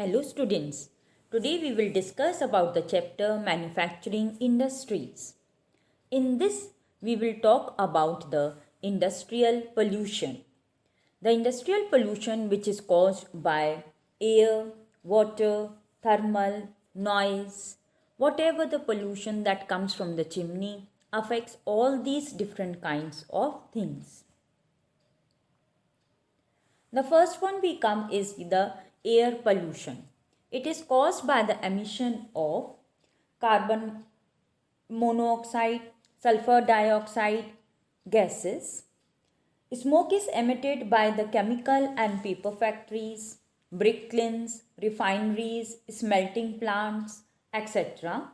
Hello students. Today we will discuss about the chapter Manufacturing Industries. In this we will talk about the industrial pollution. The industrial pollution which is caused by air, water, thermal, noise, whatever the pollution that comes from the chimney affects all these different kinds of things. The first one we come is the air pollution. It is caused by the emission of carbon monoxide, sulfur dioxide gases. Smoke is emitted by the chemical and paper factories, brick kilns, refineries, smelting plants, etc.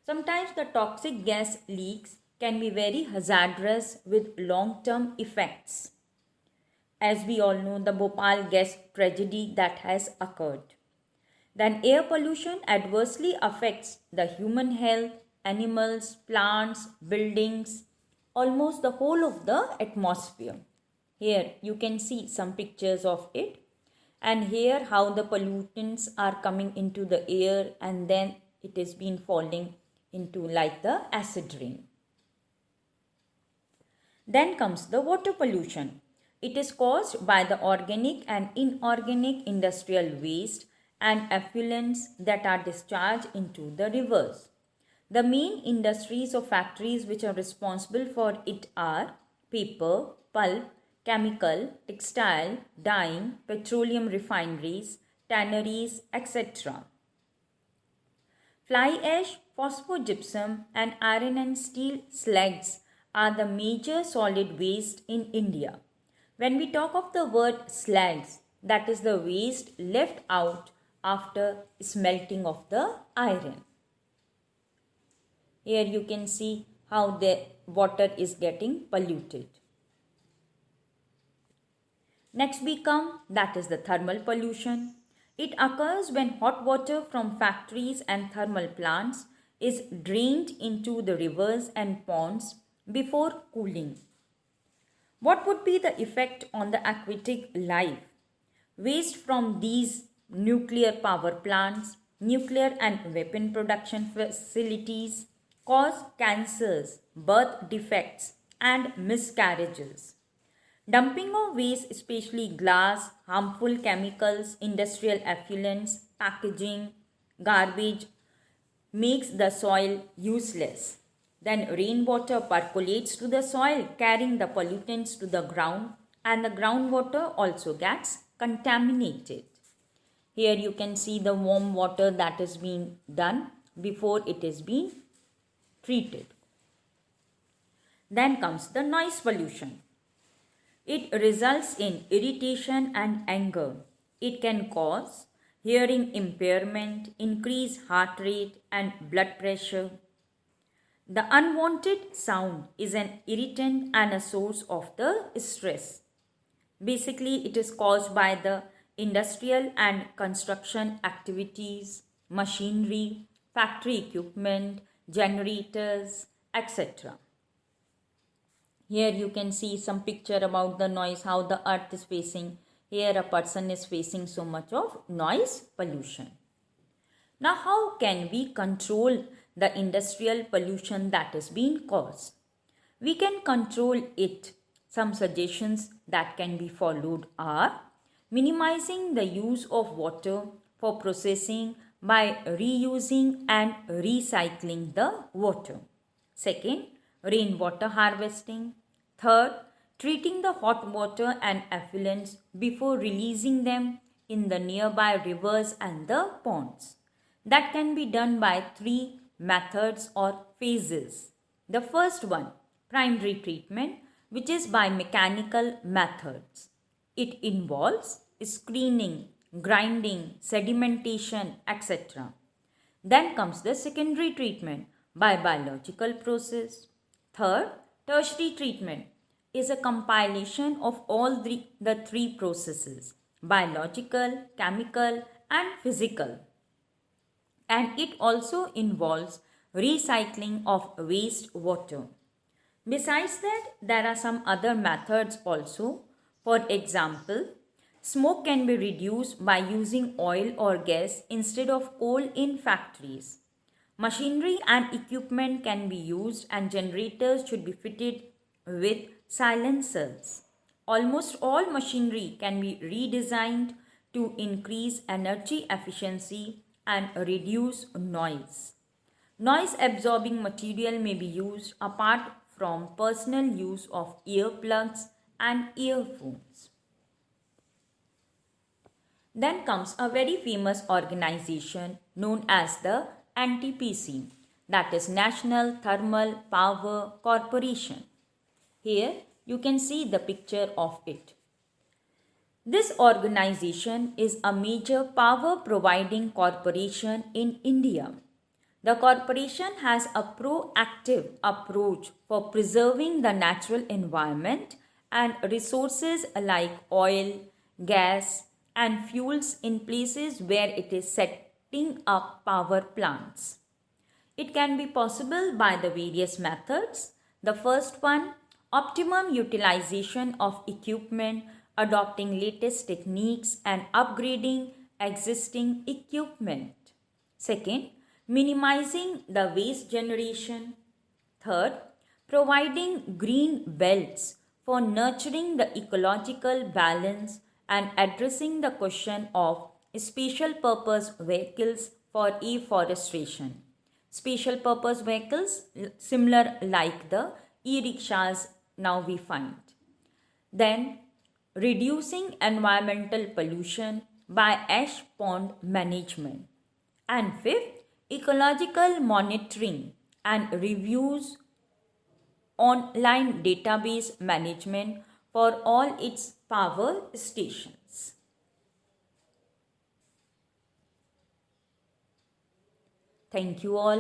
Sometimes the toxic gas leaks can be very hazardous with long-term effects. As we all know, the Bhopal gas tragedy that has occurred. Then air pollution adversely affects the human health, animals, plants, buildings, almost the whole of the atmosphere. Here you can see some pictures of it, and here how the pollutants are coming into the air and then it is been falling into like the acid rain. Then comes the water pollution. It is caused by the organic and inorganic industrial waste and effluents that are discharged into the rivers. The main industries or factories which are responsible for it are paper, pulp, chemical, textile, dyeing, petroleum refineries, tanneries, etc. Fly ash, phosphogypsum and iron and steel slags are the major solid waste in India. When we talk of the word slags, that is the waste left out after smelting of the iron. Here you can see how the water is getting polluted. Next we come, that is the thermal pollution. It occurs when hot water from factories and thermal plants is drained into the rivers and ponds before cooling. What would be the effect on the aquatic life? Waste from these nuclear power plants, nuclear and weapon production facilities cause cancers, birth defects and miscarriages. Dumping of waste, especially glass, harmful chemicals, industrial effluents, packaging, garbage, makes the soil useless. Then rainwater percolates to the soil, carrying the pollutants to the ground, and the groundwater also gets contaminated. Here you can see the warm water that is being done before it is being treated. Then comes the noise pollution. It results in irritation and anger. It can cause hearing impairment, increased heart rate and blood pressure. The unwanted sound is an irritant and a source of the stress. Basically, it is caused by the industrial and construction activities, machinery, factory equipment, generators, etc. Here you can see some picture about the noise, how the earth is facing. Here a person is facing so much of noise pollution. Now how can we control the industrial pollution that is being caused? We can control it. Some suggestions that can be followed are minimizing the use of water for processing by reusing and recycling the water. Second, rainwater harvesting. Third, treating the hot water and effluents before releasing them in the nearby rivers and the ponds. That can be done by 3 methods or phases. The first one, primary treatment, which is by mechanical methods. It involves screening, grinding, sedimentation, etc. Then comes the secondary treatment by biological process. Third, tertiary treatment is a compilation of all the 3 processes, biological, chemical and physical. And it also involves recycling of waste water. Besides that, there are some other methods also. For example, Smoke can be reduced by using oil or gas instead of coal in factories. Machinery and equipment can be used and generators should be fitted with silencers. Almost all machinery can be redesigned to increase energy efficiency and reduce noise. Noise absorbing material may be used apart from personal use of earplugs and earphones. Then comes a very famous organization known as the NTPC, that is National Thermal Power Corporation. Here you can see the picture of it. This organization is a major power providing corporation in India. The corporation has a proactive approach for preserving the natural environment and resources like oil, gas, and fuels in places where it is setting up power plants. It can be possible by the various methods. The first one, optimum utilization of equipment, adopting latest techniques and upgrading existing equipment. Second, minimizing the waste generation. Third, providing green belts for nurturing the ecological balance and addressing the question of special purpose vehicles for afforestation. Special purpose vehicles similar like the e-rickshaws now we find. Then reducing environmental pollution by ash pond management. And fifth, ecological monitoring and reviews, online database management for all its power stations. Thank you all.